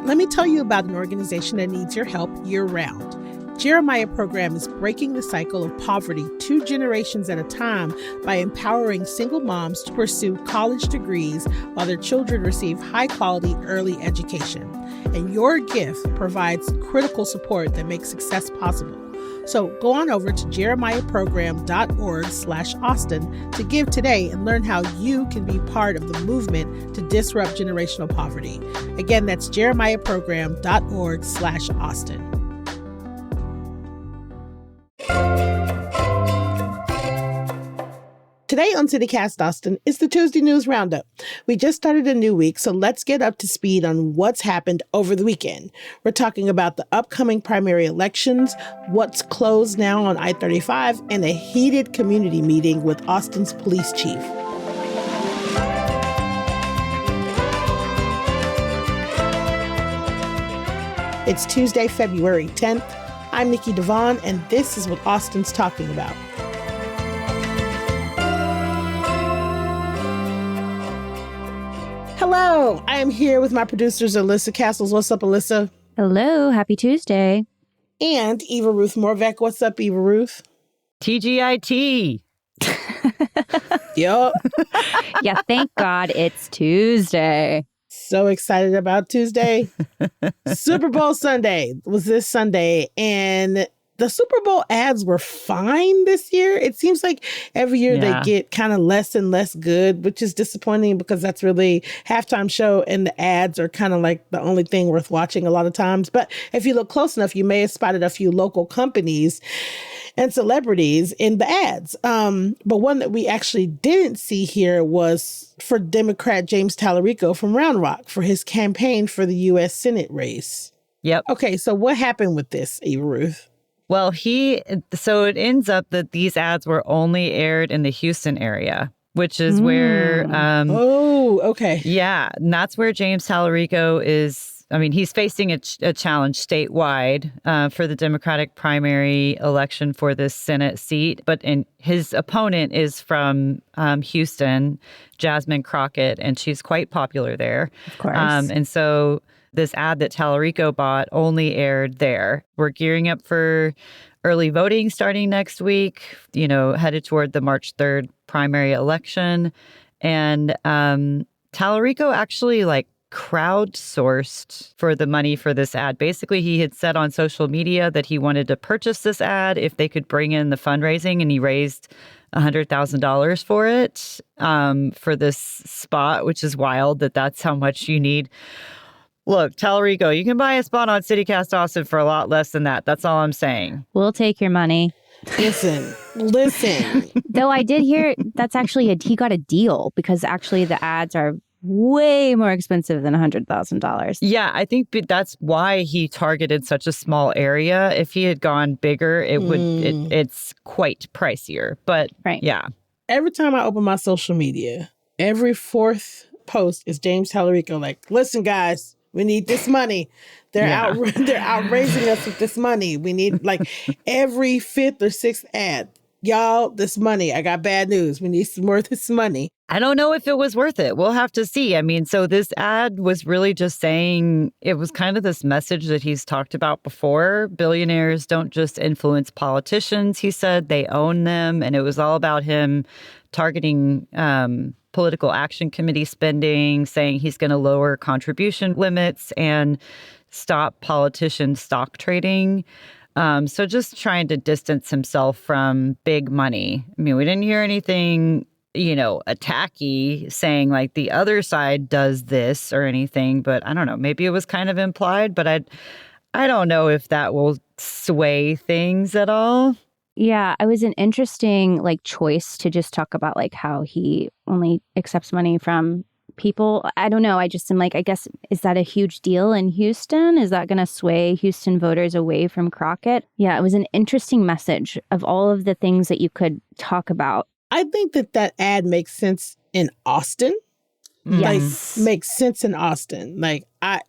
let me tell you about an organization that needs your help year-round. Jeremiah Program is breaking the cycle of poverty 2 generations at a time by empowering single moms to pursue college degrees while their children receive high-quality early education. And your gift provides critical support that makes success possible. So go on over to jeremiahprogram.org/Austin to give today and learn how you can be part of the movement to disrupt generational poverty. Again, that's jeremiahprogram.org/Austin. Today on CityCast Austin is the Tuesday News Roundup. We just started a new week, so let's get up to speed on what's happened over the weekend. We're talking about the upcoming primary elections, what's closed now on I-35, and a heated community meeting with Austin's police chief. It's Tuesday, February 10th. I'm Nikki Devon, and this is what Austin's talking about. Hello, I am here with my producers, Alyssa Castles. What's up, Alyssa? Hello, happy Tuesday. And Eva Ruth Morvac. What's up, Eva Ruth? TGIT. Yup. Yeah, thank God it's Tuesday. So excited about Tuesday. Super Bowl Sunday was this Sunday, and the Super Bowl ads were fine this year. It seems like every year they get kind of less and less good, which is disappointing because that's really halftime show and the ads are kind of like the only thing worth watching a lot of times. But if you look close enough, you may have spotted a few local companies and celebrities in the ads. But one that we actually didn't see here was for Democrat James Talarico from Round Rock for his campaign for the U.S. Senate race. Yep. Okay, so what happened with this, Eva Ruth? Well, so it ends up that these ads were only aired in the Houston area, which is where... okay. Yeah, and that's where James Talarico is. I mean, he's facing a challenge statewide for the Democratic primary election for this Senate seat. But his opponent is from Houston, Jasmine Crockett, and she's quite popular there. Of course. And so this ad that Talarico bought only aired there. We're gearing up for early voting starting next week, headed toward the March 3rd primary election. And Talarico actually crowdsourced for the money for this ad. Basically, he had said on social media that he wanted to purchase this ad if they could bring in the fundraising, and he raised $100,000 for it for this spot, which is wild that that's how much you need. Look, Talarico, you can buy a spot on CityCast Austin for a lot less than that. That's all I'm saying. We'll take your money. Listen. Though I did hear that's actually he got a deal because actually the ads are way more expensive than $100,000. Yeah, I think that's why he targeted such a small area. If he had gone bigger, it's quite pricier. But yeah. Every time I open my social media, every fourth post is James Talarico listen, guys, we need this money. They're outraising us with this money. We need every fifth or sixth ad. Y'all, this money. I got bad news. We need some more of this money. I don't know if it was worth it. We'll have to see. I mean, so this ad was really just saying, it was kind of this message that he's talked about before. Billionaires don't just influence politicians, he said. They own them. And it was all about him targeting political action committee spending, saying he's going to lower contribution limits and stop politician stock trading. So just trying to distance himself from big money. I mean, we didn't hear anything, attacky saying the other side does this or anything, but I don't know. Maybe it was kind of implied, but I don't know if that will sway things at all. Yeah, it was an interesting choice to just talk about how he only accepts money from people. I don't know. I just am I guess, is that a huge deal in Houston? Is that going to sway Houston voters away from Crockett? Yeah, it was an interesting message of all of the things that you could talk about. I think that ad makes sense in Austin. Yes. Makes sense in Austin.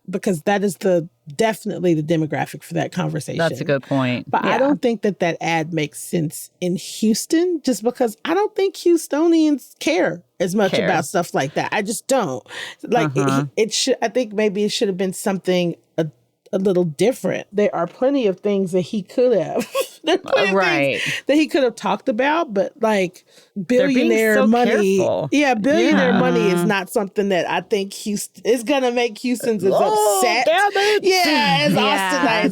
Because that is the definitely the demographic for that conversation. That's a good point. But I don't think that ad makes sense in Houston, just because I don't think Houstonians care as much about stuff like that. I just don't. Like it should. I think maybe it should have been something a little different. There are plenty of things that he could have. There are plenty of things that he could have talked about, but like billionaire money. Careful. Billionaire money is not something that I think Houston is gonna make Houstons as upset. Damn it. As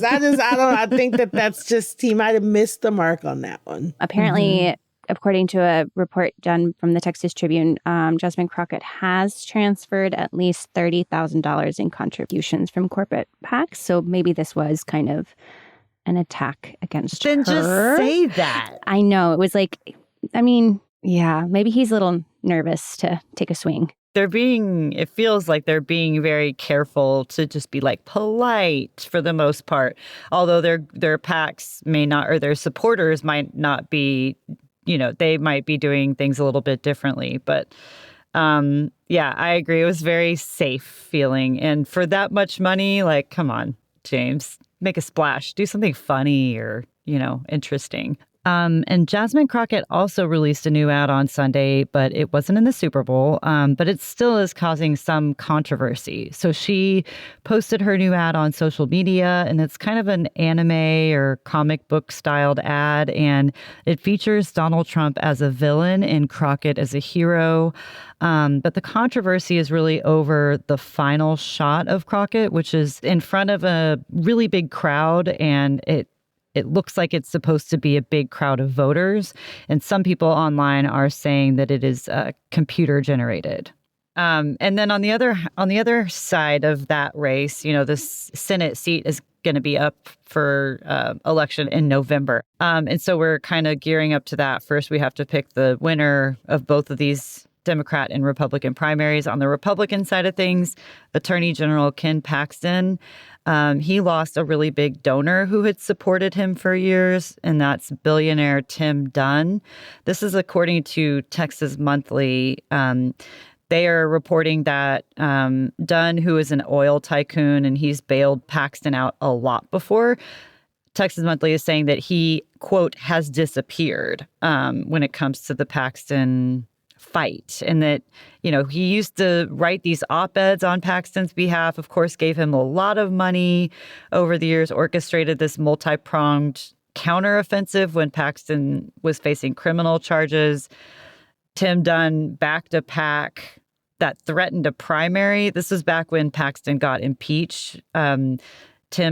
Austinites. I think that's just, he might have missed the mark on that one. Apparently, according to a report done from the Texas Tribune, Jasmine Crockett has transferred at least $30,000 in contributions from corporate PACs. So maybe this was kind of an attack against her. Then just say that. I know. It was like, I mean, maybe he's a little nervous to take a swing. It feels like they're being very careful to just be like polite for the most part. Although their PACs may not, or their supporters might not be, they might be doing things a little bit differently. But I agree. It was very safe feeling. And for that much money, like, come on, James, make a splash, do something funny or, interesting. And Jasmine Crockett also released a new ad on Sunday, but it wasn't in the Super Bowl. But it still is causing some controversy. So she posted her new ad on social media, and it's kind of an anime or comic book styled ad. And it features Donald Trump as a villain and Crockett as a hero. But the controversy is really over the final shot of Crockett, which is in front of a really big crowd, and it looks like it's supposed to be a big crowd of voters. And some people online are saying that it is computer generated. And then on the other side of that race, this Senate seat is going to be up for election in November. And so we're kind of gearing up to that. First, we have to pick the winner of both of these Democrat and Republican primaries. On the Republican side of things, Attorney General Ken Paxton, he lost a really big donor who had supported him for years, and that's billionaire Tim Dunn. This is according to Texas Monthly. They are reporting that Dunn, who is an oil tycoon, and he's bailed Paxton out a lot before, Texas Monthly is saying that he, quote, has disappeared when it comes to the Paxton fight, and that, he used to write these op-eds on Paxton's behalf, of course, gave him a lot of money over the years, orchestrated this multi-pronged counteroffensive when Paxton was facing criminal charges. Tim Dunn backed a PAC that threatened a primary. This was back when Paxton got impeached. Tim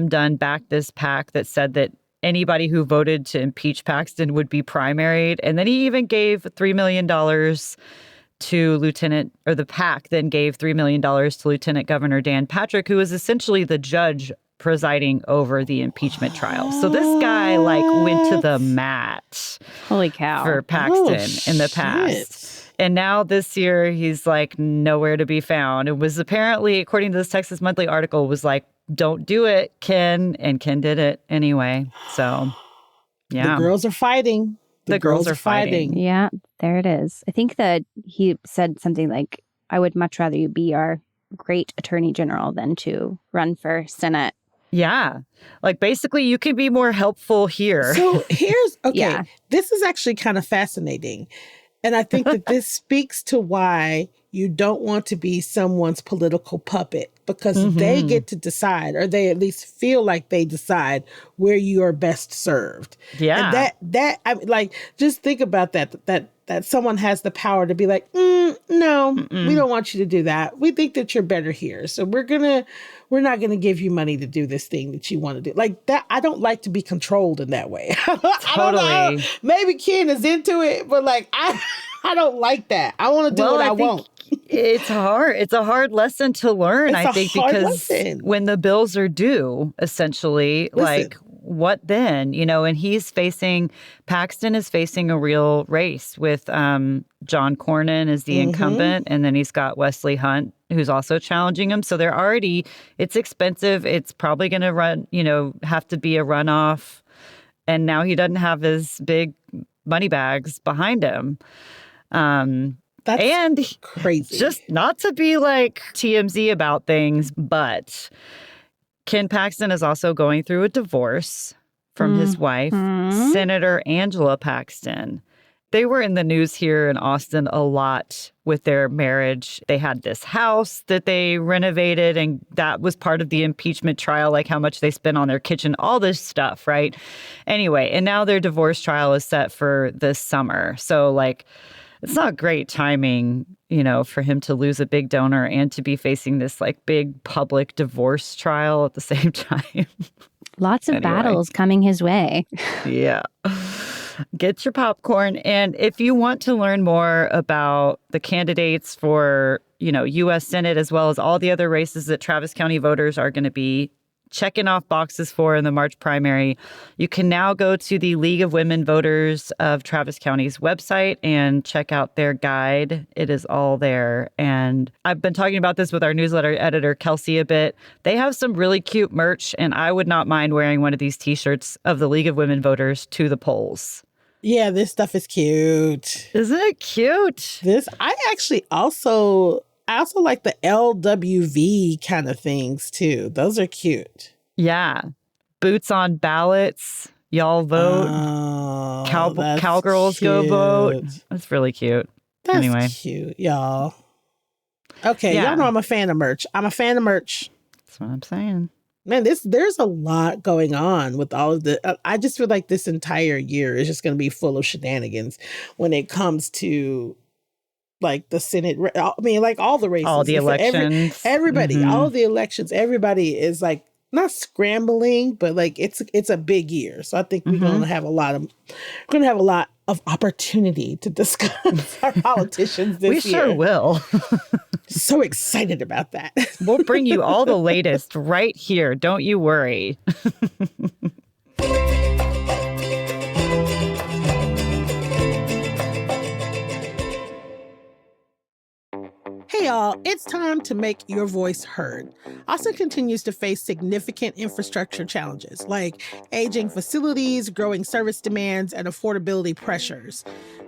Dunn backed this PAC that said that anybody who voted to impeach Paxton would be primaried. And then he even gave $3 million to the PAC then gave $3 million to Lieutenant Governor Dan Patrick, who was essentially the judge presiding over the impeachment trial. So this guy went to the mat. Holy cow. For Paxton in the past. And now this year he's nowhere to be found. It was apparently, according to this Texas Monthly article, was don't do it, Ken. And Ken did it anyway. So, yeah. The girls are fighting. The girls are fighting. Yeah, there it is. I think that he said something like, I would much rather you be our great attorney general than to run for Senate. Yeah. Basically, you can be more helpful here. So this is actually kind of fascinating. And I think that this speaks to why you don't want to be someone's political puppet, because they get to decide, or they at least feel like they decide where you are best served. Yeah. And just think about that someone has the power to be like, no, we don't want you to do that. We think that you're better here. So we're not going to give you money to do this thing that you want to do. Like that. I don't like to be controlled in that way. Totally. I don't know. Maybe Ken is into it, but I don't like that. I want to do what I want. It's hard. It's a hard lesson to learn, I think, because when the bills are due, essentially, what then? And Paxton is facing a real race with John Cornyn as the incumbent, and then he's got Wesley Hunt, who's also challenging him. So it's expensive. It's probably going to have to be a runoff. And now he doesn't have his big money bags behind him. That's crazy. Just not to be TMZ about things, but Ken Paxton is also going through a divorce from his wife, Senator Angela Paxton. They were in the news here in Austin a lot with their marriage. They had this house that they renovated, and that was part of the impeachment trial, like how much they spent on their kitchen, all this stuff, right? Anyway, and now their divorce trial is set for this summer. So, like, it's not great timing, you know, for him to lose a big donor and to be facing this, like, big public divorce trial at the same time. Lots of battles coming his way. Yeah. Get your popcorn. And if you want to learn more about the candidates for, you know, U.S. Senate, as well as all the other races that Travis County voters are going to be checking off boxes for in the March primary, you can now go to the League of Women Voters of Travis County's website and check out their guide. It is all there. And I've been talking about this with our newsletter editor, Kelsey, a bit. They have some really cute merch, and I would not mind wearing one of these T-shirts of the League of Women Voters to the polls. Yeah, this stuff is cute. Isn't it cute? I also like the LWV kind of things too. Those are cute. Yeah. Boots on ballots. Y'all vote. Oh, Cowgirls cute. go vote. That's really cute. That's cute, y'all. Okay, y'all know I'm a fan of merch. That's what I'm saying. Man, there's a lot going on with all of the. I just feel like this entire year is just going to be full of shenanigans when it comes to like the Senate. I mean, like all the races, all the elections, everybody, all of the elections. Everybody is like not scrambling, but like it's a big year. So I think we're going to have a lot of opportunity to discuss our politicians this year. We sure will. So excited about that. We'll bring you all the latest right here. Don't you worry. Hey y'all, it's time to make your voice heard. Austin continues to face significant infrastructure challenges like aging facilities, growing service demands, and affordability pressures.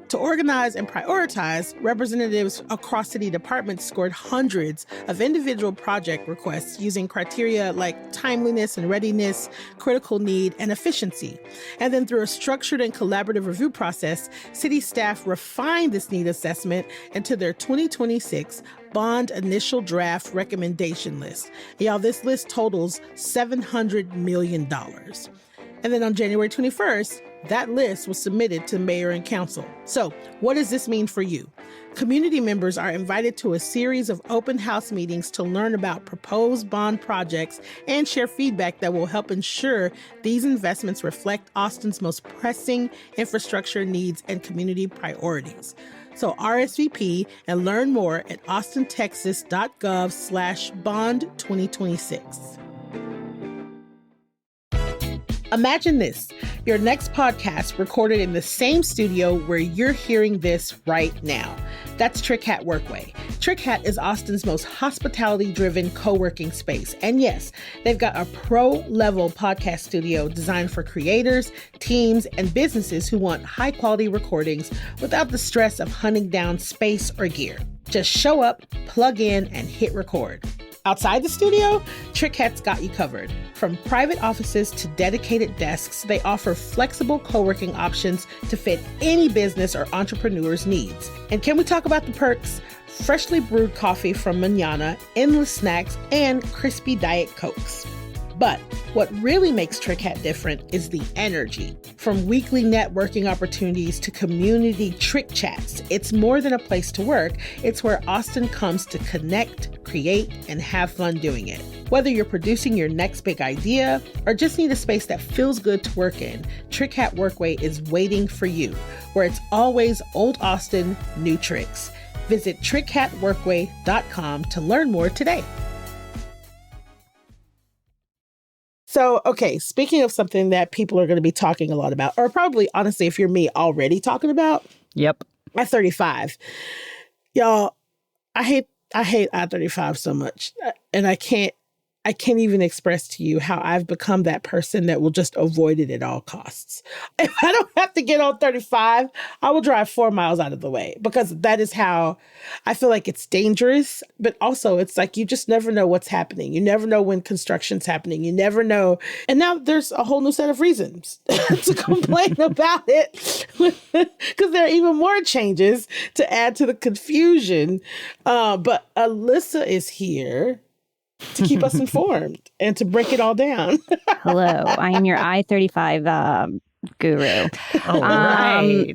To organize and prioritize, representatives across city departments scored hundreds of individual project requests using criteria like timeliness and readiness, critical need, and efficiency. And then through a structured and collaborative review process, city staff refined this need assessment into their 2026 bond initial draft recommendation list. Y'all, this list totals $700 million. And then on January 21st, that list was submitted to mayor and council. So what does this mean for you? Community members are invited to a series of open house meetings to learn about proposed bond projects and share feedback that will help ensure these investments reflect Austin's most pressing infrastructure needs and community priorities. So RSVP and learn more at austintexas.gov/bond2026. Imagine this, your next podcast recorded in the same studio where you're hearing this right now. That's Trick Hat Workway. Trick Hat is Austin's most hospitality-driven co-working space. And yes, they've got a pro-level podcast studio designed for creators, teams, and businesses who want high-quality recordings without the stress of hunting down space or gear. Just show up, plug in, and hit record. Outside the studio, Trick Hat's got you covered. From private offices to dedicated desks, they offer flexible co-working options to fit any business or entrepreneur's needs. And can we talk about the perks? Freshly brewed coffee from Manana, endless snacks, and crispy Diet Cokes. But what really makes Trick Hat different is the energy. From weekly networking opportunities to community trick chats, it's more than a place to work. It's where Austin comes to connect, create, and have fun doing it. Whether you're producing your next big idea or just need a space that feels good to work in, Trick Hat Workway is waiting for you, where it's always old Austin, new tricks. Visit trickhatworkway.com to learn more today. So, okay, speaking of something that people are going to be talking a lot about, or probably, honestly, if you're me, already talking about. Yep. I-35. Y'all, I hate I-35 so much. And I can't I can't even express to you how I've become that person that will just avoid it at all costs. If I don't have to get on 35, I will drive 4 miles out of the way because that is how I feel like it's dangerous. But also it's like you just never know what's happening. You never know when construction's happening. You never know. And now there's a whole new set of reasons to complain about it because there are even more changes to add to the confusion. But Alyssa is here to keep us informed and to break it all down. Hello, I am your I-35 guru. All right.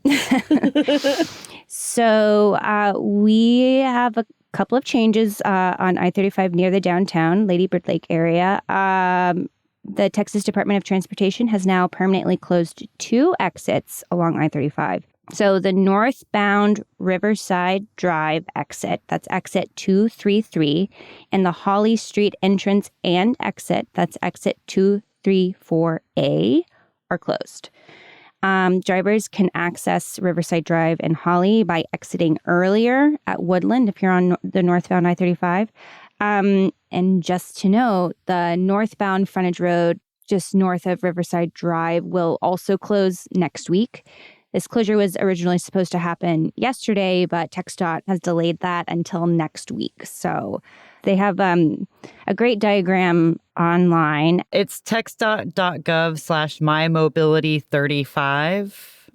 So we have a couple of changes on I-35 near the downtown Lady Bird Lake area. The Texas Department of Transportation has now permanently closed 2 exits along I-35. So the northbound Riverside Drive exit, that's exit 233, and the Holly Street entrance and exit, that's exit 234A, are closed. Drivers can access Riverside Drive and Holly by exiting earlier at Woodland if you're on the northbound I-35. And just to note, the northbound frontage road just north of Riverside Drive will also close next week. This closure was originally supposed to happen yesterday, but TxDOT has delayed that until next week. So they have a great diagram online. It's texdot.gov/mymobility35,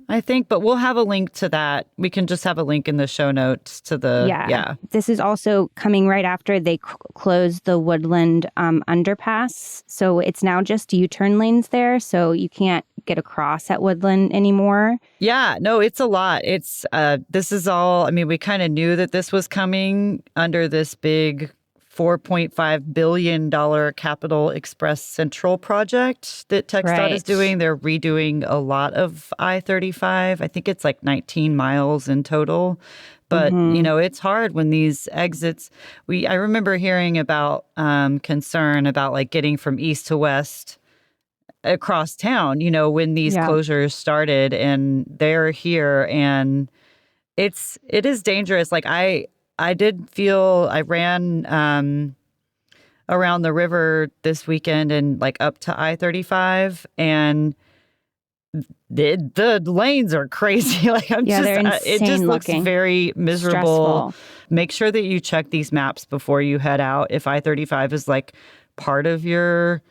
I think, but we'll have a link to that. We can just have a link in the show notes to the, yeah. This is also coming right after they closed the Woodland underpass. So it's now just U-turn lanes there. So you can't get across at Woodland anymore. Yeah, no, it's a lot. It's, this is all, I mean, we kind of knew that this was coming under this big $4.5 billion Capital Express Central project that TxDOT is doing. They're redoing a lot of I-35. I think it's like 19 miles in total. But, you know, it's hard when these exits, I remember hearing about concern about like getting from east to west across town, you know, when these closures started, and they're here, and it is dangerous. Like I did feel I ran around the river this weekend and like up to I-35, and the lanes are crazy. Like I'm it just looks very miserable. Stressful. Make sure that you check these maps before you head out. If I-35 is like part of your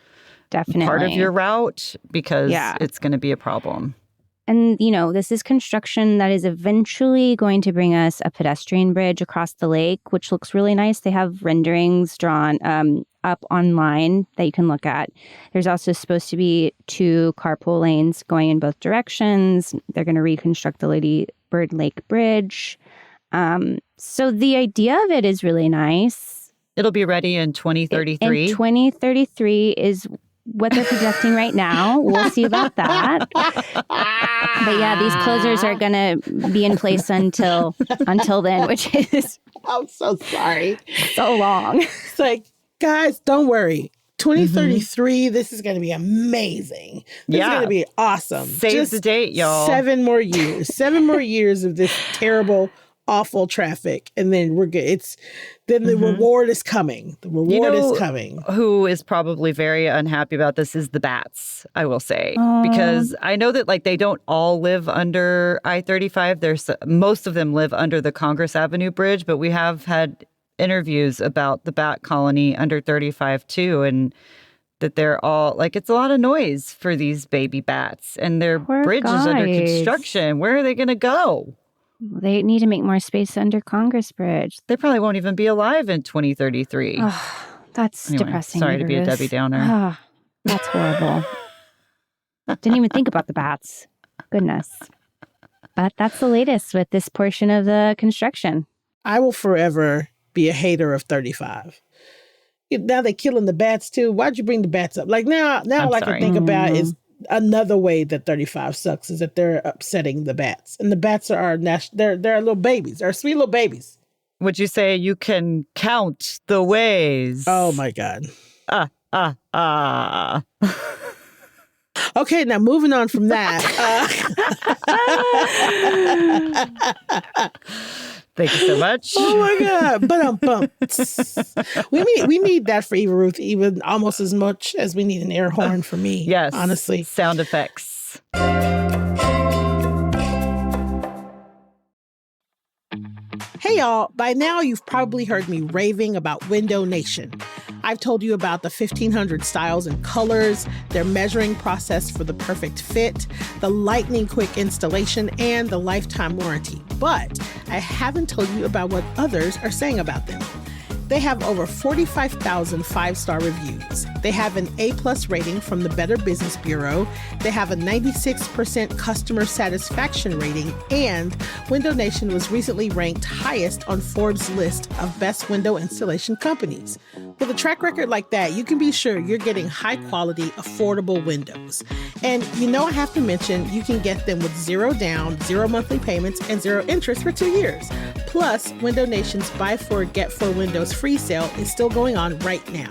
route, because it's going to be a problem. And, you know, this is construction that is eventually going to bring us a pedestrian bridge across the lake, which looks really nice. They have renderings drawn up online that you can look at. There's also supposed to be 2 carpool lanes going in both directions. They're going to reconstruct the Lady Bird Lake Bridge. So the idea of it is really nice. It'll be ready in 2033. In 2033 is what they're projecting right now. We'll see about that. But yeah, these closures are going to be in place until then, which is... I'm so sorry. So long. It's like, guys, don't worry. 2033, this is going to be amazing. This is going to be awesome. Save the date, y'all. 7 more years. 7 more years of this terrible, awful traffic, and then we're good. Then the reward is coming. The reward is coming. Who is probably very unhappy about this is the bats, I will say. Because I know that like they don't all live under I-35. Most of them live under the Congress Avenue Bridge, but we have had interviews about the bat colony under 35 too, and that they're all like, it's a lot of noise for these baby bats, and their bridge is under construction. Where are they going to go? They need to make more space under Congress Bridge. They probably won't even be alive in 2033. Oh, that's depressing. Sorry to be a Debbie Downer. Oh, that's horrible. Didn't even think about the bats. Goodness. But that's the latest with this portion of the construction. I will forever be a hater of 35. Now they're killing the bats too. Why'd you bring the bats up? Like now all I can think about is another way that 35 sucks is that they're upsetting the bats. And the bats are they're little babies. They're sweet little babies. Would you say you can count the ways? Oh my God. Okay, now moving on from that. Thank you so much. Oh my God. But we need that for Eva Ruth, even almost as much as we need an air horn for me. Yes. Honestly. Sound effects. Hey y'all, by now you've probably heard me raving about Window Nation. I've told you about the 1,500 styles and colors, their measuring process for the perfect fit, the lightning quick installation, and the lifetime warranty. But I haven't told you about what others are saying about them. They have over 45,000 five-star reviews. They have an A+ rating from the Better Business Bureau. They have a 96% customer satisfaction rating, and Window Nation was recently ranked highest on Forbes' list of best window installation companies. With a track record like that, you can be sure you're getting high-quality, affordable windows. And I have to mention, you can get them with 0 down, 0 monthly payments, and 0 interest for 2 years. Plus, Window Nation's Buy 4, Get 4 Windows free sale is still going on right now.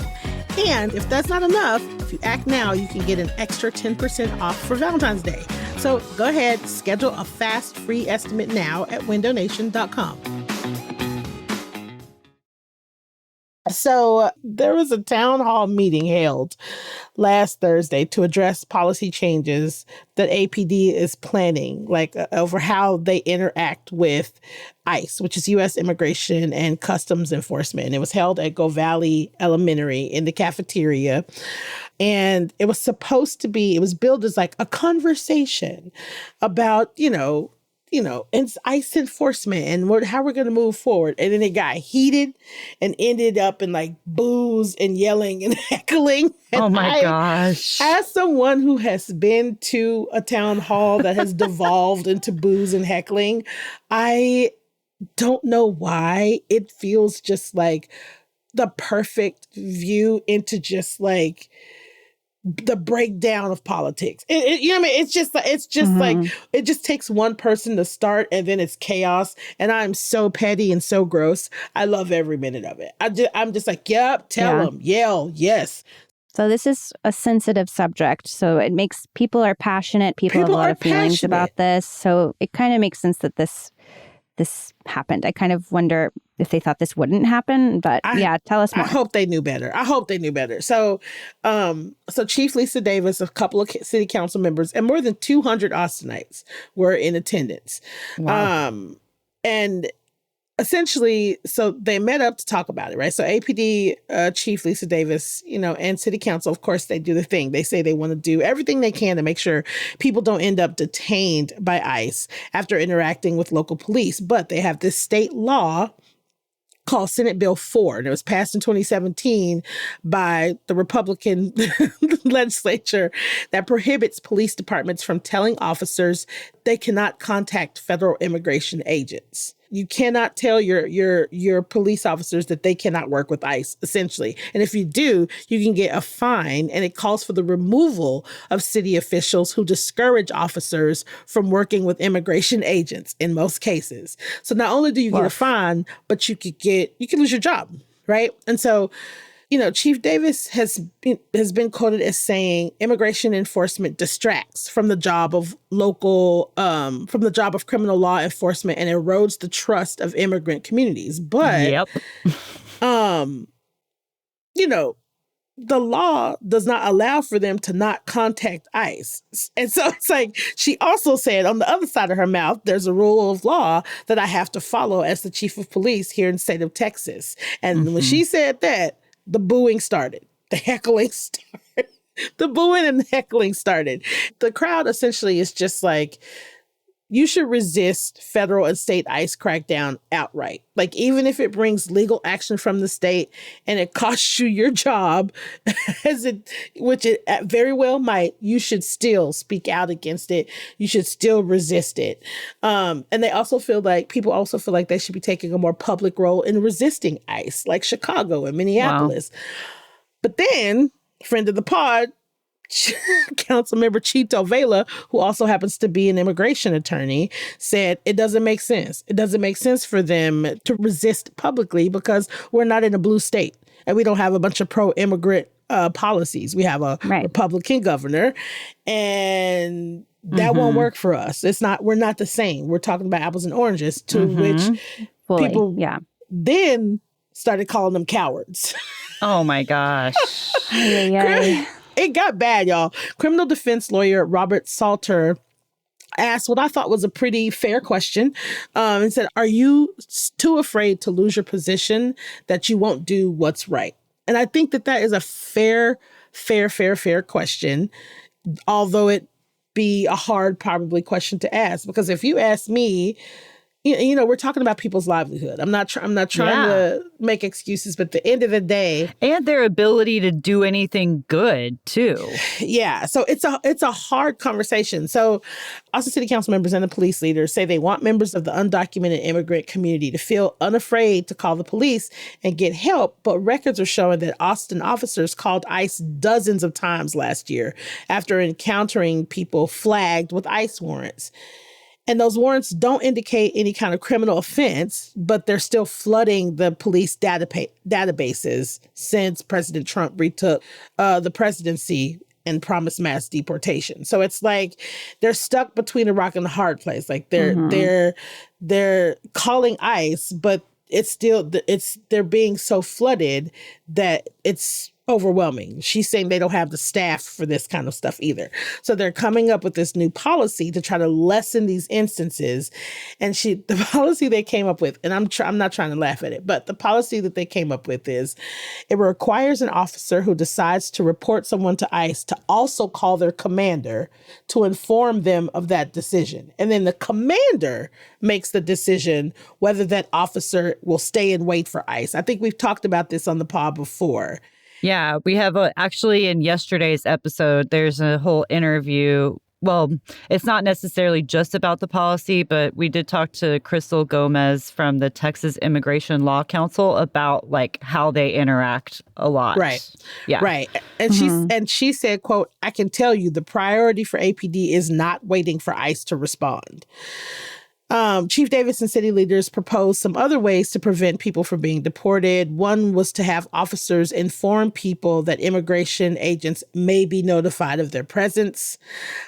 And if that's not enough, if you act now, you can get an extra 10% off for Valentine's Day. So go ahead, schedule a fast free estimate now at windownation.com. So there was a town hall meeting held last Thursday to address policy changes that APD is planning, over how they interact with ICE, which is U.S. Immigration and Customs Enforcement. And it was held at Go Valley Elementary in the cafeteria. And it was supposed to be, it was billed as like a conversation about, ICE enforcement and how we're going to move forward. And then it got heated and ended up in like boos and yelling and heckling. And oh my gosh. As someone who has been to a town hall that has devolved into boos and heckling, I don't know why it feels just like the perfect view into just like the breakdown of politics. It's just like, it just takes one person to start and then it's chaos. And I'm so petty and so gross. I love every minute of it. I'm just like, yep, tell them, yell, yes. So this is a sensitive subject. So it makes people are passionate. People have a lot of feelings about this. So it kind of makes sense that this happened. I kind of wonder if they thought this wouldn't happen, but tell us more. I hope they knew better. So, Chief Lisa Davis, a couple of city council members, and more than 200 Austinites were in attendance. Wow. And essentially, so they met up to talk about it, right? So APD Chief Lisa Davis, and City Council, of course, they do the thing. They say they want to do everything they can to make sure people don't end up detained by ICE after interacting with local police. But they have this state law called Senate Bill 4, and it was passed in 2017 by the Republican legislature that prohibits police departments from telling officers they cannot contact federal immigration agents. You cannot tell your police officers that they cannot work with ICE, essentially. And if you do, you can get a fine, and it calls for the removal of city officials who discourage officers from working with immigration agents in most cases. So not only do you get a fine, but you can lose your job, right? And so, Chief Davis has been quoted as saying immigration enforcement distracts from the job of criminal law enforcement and erodes the trust of immigrant communities. But, the law does not allow for them to not contact ICE. And so it's like, she also said on the other side of her mouth, there's a rule of law that I have to follow as the chief of police here in the state of Texas. And when she said that, the booing started. The heckling started. The booing and the heckling started. The crowd essentially is just like, you should resist federal and state ICE crackdown outright. Like, even if it brings legal action from the state and it costs you your job, which it very well might, you should still speak out against it. You should still resist it. And people also feel like they should be taking a more public role in resisting ICE, like Chicago and Minneapolis. Wow. But then, friend of the pod, Councilmember Chito Vela, who also happens to be an immigration attorney, said it doesn't make sense. It doesn't make sense for them to resist publicly because we're not in a blue state and we don't have a bunch of pro-immigrant policies. We have a Republican governor, and that won't work for us. We're not the same. We're talking about apples and oranges, to which Fully. people Yeah. then started calling them cowards. Oh my gosh. It got bad, y'all. Criminal defense lawyer Robert Salter asked what I thought was a pretty fair question and said, are you too afraid to lose your position that you won't do what's right? And I think that is a fair question, although it be a hard probably question to ask, because if you ask me, you know, we're talking about people's livelihood. I'm not trying to make excuses, but at the end of the day, and their ability to do anything good too. Yeah, so it's a hard conversation. So, Austin City Council members and the police leaders say they want members of the undocumented immigrant community to feel unafraid to call the police and get help. But records are showing that Austin officers called ICE dozens of times last year after encountering people flagged with ICE warrants. And those warrants don't indicate any kind of criminal offense, but they're still flooding the police databases since President Trump retook the presidency and promised mass deportation. So it's like they're stuck between a rock and a hard place. Like they're calling ICE, but they're being so flooded that it's overwhelming. She's saying they don't have the staff for this kind of stuff either. So they're coming up with this new policy to try to lessen these instances. And the policy they came up with, and I'm not trying to laugh at it, but the policy that they came up with is it requires an officer who decides to report someone to ICE to also call their commander to inform them of that decision. And then the commander makes the decision whether that officer will stay and wait for ICE. I think we've talked about this on the pod before. Yeah, we have actually in yesterday's episode, there's a whole interview. Well, it's not necessarily just about the policy, but we did talk to Crystal Gomez from the Texas Immigration Law Council about like how they interact a lot. Right. Yeah. Right. And she said, quote, I can tell you the priority for APD is not waiting for ICE to respond. Chief Davis and city leaders proposed some other ways to prevent people from being deported. One was to have officers inform people that immigration agents may be notified of their presence,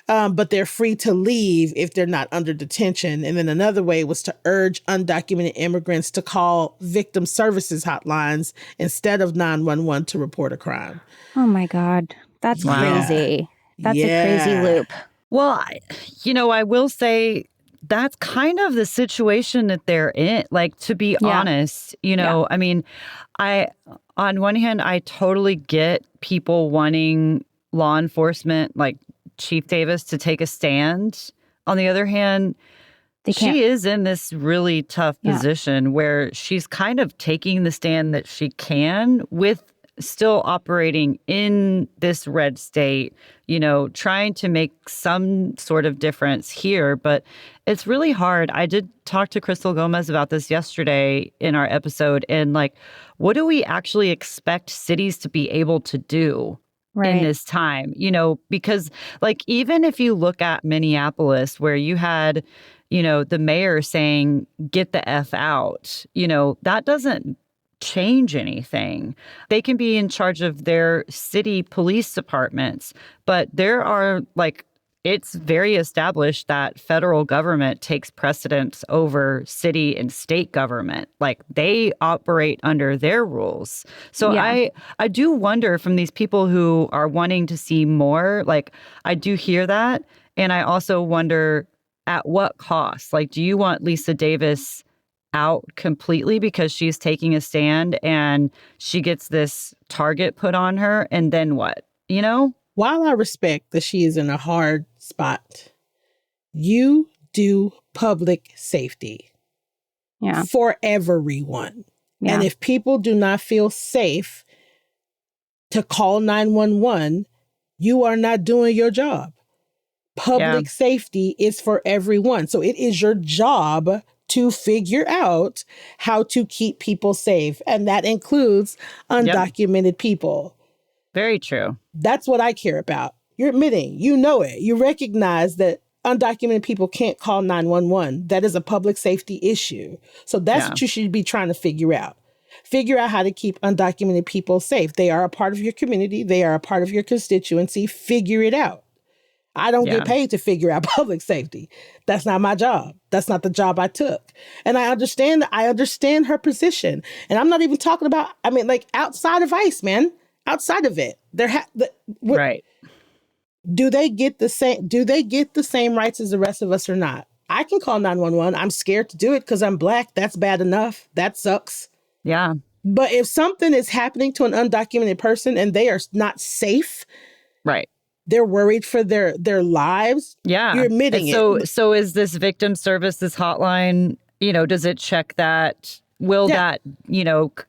but they're free to leave if they're not under detention. And then another way was to urge undocumented immigrants to call victim services hotlines instead of 911 to report a crime. Oh, my God. That's crazy. That's a crazy loop. Well, I will say, that's kind of the situation that they're in. Like, to be honest, I mean, on one hand, I totally get people wanting law enforcement, like Chief Davis, to take a stand. On the other hand, she is in this really tough position where she's kind of taking the stand that she can with still operating in this red state, trying to make some sort of difference here. But it's really hard. I did talk to Crystal Gomez about this yesterday in our episode. And like, what do we actually expect cities to be able to do in this time? Because like, even if you look at Minneapolis, where you had, the mayor saying, get the F out, that doesn't change anything. They can be in charge of their city police departments, but there are it's very established that federal government takes precedence over city and state government. Like, they operate under their rules. So I do wonder from these people who are wanting to see more, like, I do hear that. And I also wonder at what cost? Like, do you want Lisa Davis out completely because she's taking a stand and she gets this target put on her, and then what? While I respect that she is in a hard spot, you do public safety for everyone. Yeah. And if people do not feel safe to call 911, you are not doing your job. Public safety is for everyone. So it is your job to figure out how to keep people safe. And that includes undocumented people. Very true. That's what I care about. You're admitting, you know it. You recognize that undocumented people can't call 911. That is a public safety issue. So that's what you should be trying to figure out. Figure out how to keep undocumented people safe. They are a part of your community. They are a part of your constituency. Figure it out. I don't get paid to figure out public safety. That's not my job. That's not the job I took. And I understand her position. And I'm not even talking about, I mean, like outside of ICE, man, outside of it, right. Do they get the same rights as the rest of us or not? I can call 911. I'm scared to do it because I'm Black. That's bad enough. That sucks. Yeah. But if something is happening to an undocumented person and they are not safe, right, they're worried for their lives. Yeah. You're admitting it. So is this victim services hotline, does it check that? Will that,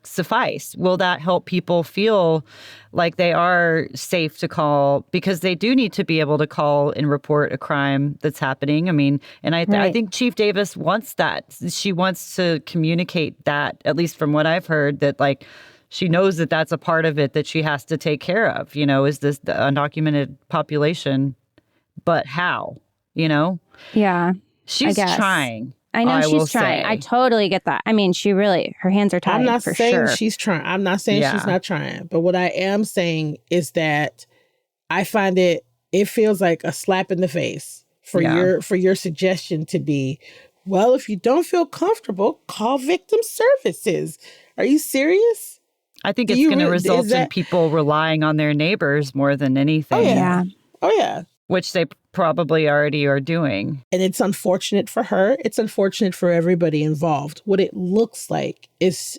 suffice? Will that help people feel like they are safe to call? Because they do need to be able to call and report a crime that's happening. I mean, and I think Chief Davis wants that. She wants to communicate that, at least from what I've heard, that like she knows that that's a part of it that she has to take care of, is this the undocumented population, but how, Yeah. She's trying. I know she's trying. Say. I totally get that. I mean, her hands are tied. I'm not for saying sure. she's trying. I'm not saying she's not trying. But what I am saying is that I find it feels like a slap in the face for your suggestion to be, well, if you don't feel comfortable, call victim services. Are you serious? I think it's going to result in people relying on their neighbors more than anything. Oh, yeah. Which they probably already are doing. And it's unfortunate for her. It's unfortunate for everybody involved. What it looks like is,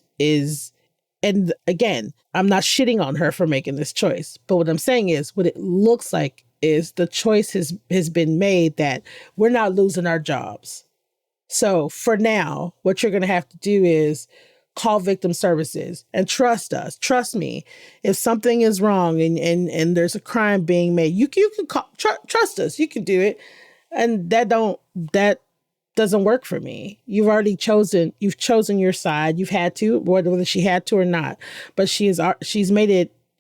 and again, I'm not shitting on her for making this choice. But what I'm saying is what it looks like is the choice has been made that we're not losing our jobs. So for now, what you're going to have to do is call victim services and trust us. Trust me. If something is wrong and there's a crime being made, you can call, trust us. You can do it. And that doesn't work for me. You've chosen your side. You've had to, whether she had to or not. But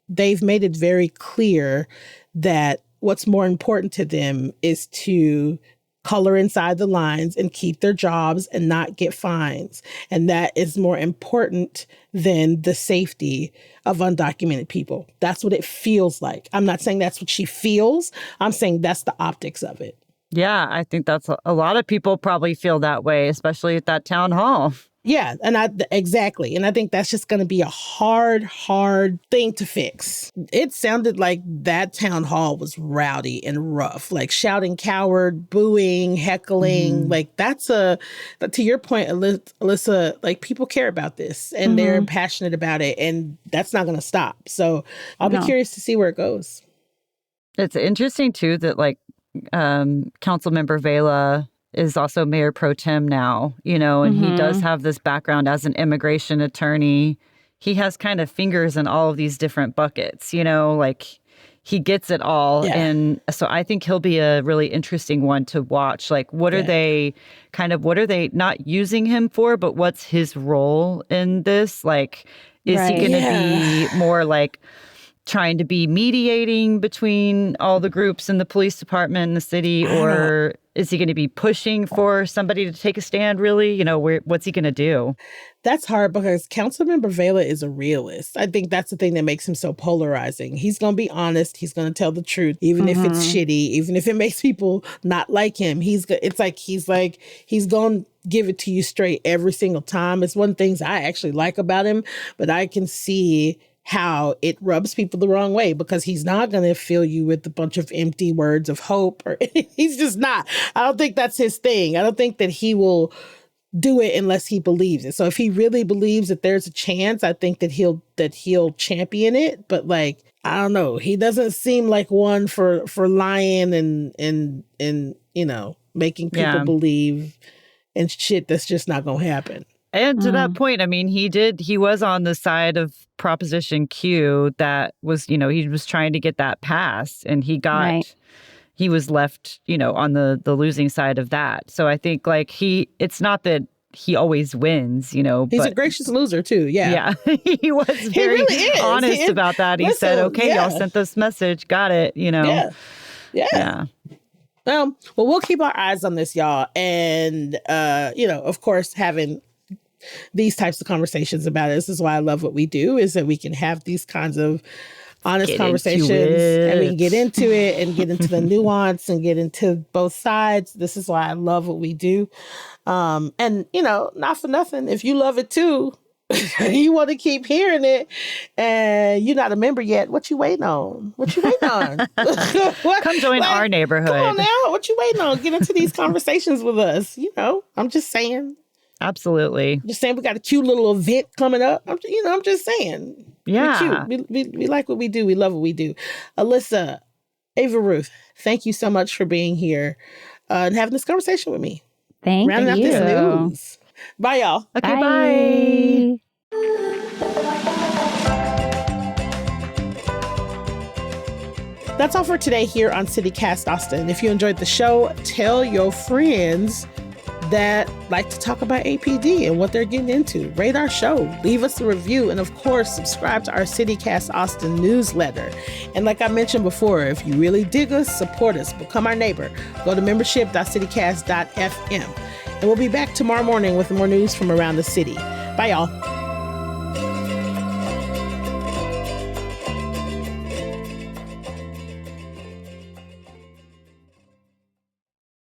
they've made it very clear that what's more important to them is to color inside the lines and keep their jobs and not get fines. And that is more important than the safety of undocumented people. That's what it feels like. I'm not saying that's what she feels. I'm saying that's the optics of it. Yeah, I think that's a lot of people probably feel that way, especially at that town hall. Yeah, exactly. And I think that's just going to be a hard thing to fix. It sounded like that town hall was rowdy and rough, like shouting coward, booing, heckling. Like to your point, Alyssa, like people care about this and they're passionate about it, and that's not going to stop. So I'll be curious to see where it goes. It's interesting, too, that like Councilmember Vela is also mayor pro tem now, and he does have this background as an immigration attorney. He has kind of fingers in all of these different buckets, like he gets it all. Yeah. And so I think he'll be a really interesting one to watch. Like, what are they not using him for, but what's his role in this? Like, is he going to be more like trying to be mediating between all the groups in the police department and the city, or is he going to be pushing for somebody to take a stand, really? What's he going to do? That's hard because Councilmember Vela is a realist. I think that's the thing that makes him so polarizing. He's going to be honest. He's going to tell the truth, even if it's shitty, even if it makes people not like him. He's going to give it to you straight every single time. It's one of the things I actually like about him, but I can see how it rubs people the wrong way because he's not going to fill you with a bunch of empty words of hope, or he's just not. I don't think that's his thing. I don't think that he will do it unless he believes it. So if he really believes that there's a chance, I think that he'll champion it. But like, I don't know. He doesn't seem like one for lying and making people believe in shit that's just not going to happen. And to that point, I mean, he was on the side of Proposition Q that was, he was trying to get that passed, and he was left, on the losing side of that. So I think like it's not that he always wins, he's a gracious loser too. Yeah. Yeah. He was very honest about that. He said, okay, y'all sent this message. Got it. Yeah. Well, we'll keep our eyes on this, y'all. And, of course, having these types of conversations about it. This is why I love what we do, is that we can have these kinds of honest conversations, and we can get into it and get into the nuance and get into both sides. This is why I love what we do. And, you know, not for nothing, if you love it too, you want to keep hearing it, and you're not a member yet, what you waiting on? What you waiting on? Come join our neighborhood. Come on now. What you waiting on? Get into these conversations with us. You know, I'm just saying. Absolutely. Just saying we got a cute little event coming up. I'm just saying. Yeah. We're cute. We like what we do. We love what we do. Alyssa, Ava Ruth, thank you so much for being here and having this conversation with me. Thank Rounding you. out this news. Bye, y'all. Okay, bye. That's all for today here on CityCast Austin. If you enjoyed the show, tell your friends that like to talk about APD and what they're getting into. Rate our show, leave us a review, and of course, subscribe to our CityCast Austin newsletter. And like I mentioned before, if you really dig us, support us, become our neighbor. Go to membership.citycast.fm. And we'll be back tomorrow morning with more news from around the city. Bye, y'all.